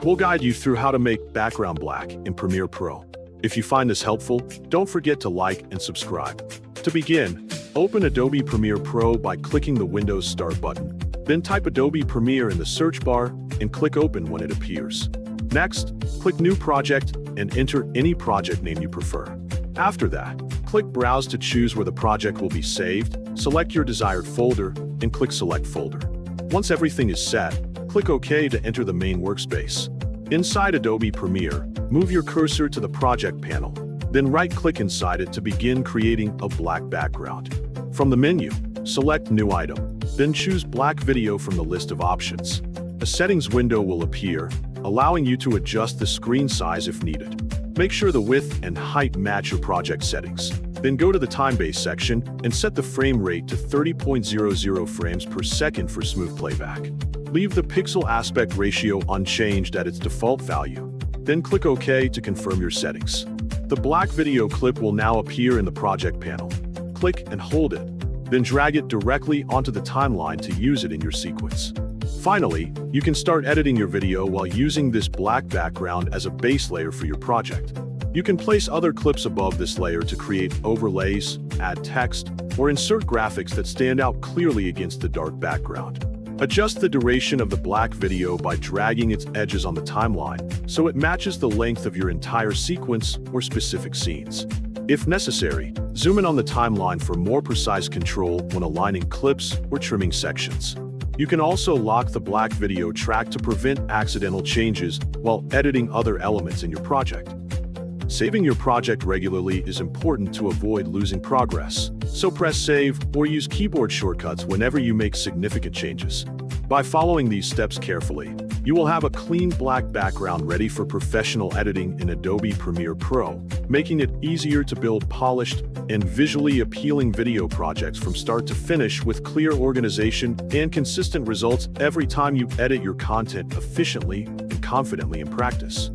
We'll guide you through how to make background black in Premiere Pro. If you find this helpful, don't forget to like and subscribe. To begin, open Adobe Premiere Pro by clicking the Windows Start button. Then type Adobe Premiere in the search bar and click Open when it appears. Next, click New Project and enter any project name you prefer. After that, click Browse to choose where the project will be saved, select your desired folder, and click Select Folder. Once everything is set, click OK to enter the main workspace. Inside Adobe Premiere, move your cursor to the project panel, then right-click inside it to begin creating a black background. From the menu, select New Item, then choose Black Video from the list of options. A settings window will appear, allowing you to adjust the screen size if needed. Make sure the width and height match your project settings. Then go to the Timebase section and set the frame rate to 30.00 frames per second for smooth playback. Leave the pixel aspect ratio unchanged at its default value. Then click OK to confirm your settings. The black video clip will now appear in the project panel. Click and hold it, then drag it directly onto the timeline to use it in your sequence. Finally, you can start editing your video while using this black background as a base layer for your project. You can place other clips above this layer to create overlays, add text, or insert graphics that stand out clearly against the dark background. Adjust the duration of the black video by dragging its edges on the timeline so it matches the length of your entire sequence or specific scenes. If necessary, zoom in on the timeline for more precise control when aligning clips or trimming sections. You can also lock the black video track to prevent accidental changes while editing other elements in your project. Saving your project regularly is important to avoid losing progress, so press Save or use keyboard shortcuts whenever you make significant changes. By following these steps carefully, you will have a clean black background ready for professional editing in Adobe Premiere Pro, making it easier to build polished and visually appealing video projects from start to finish with clear organization and consistent results every time you edit your content efficiently and confidently in practice.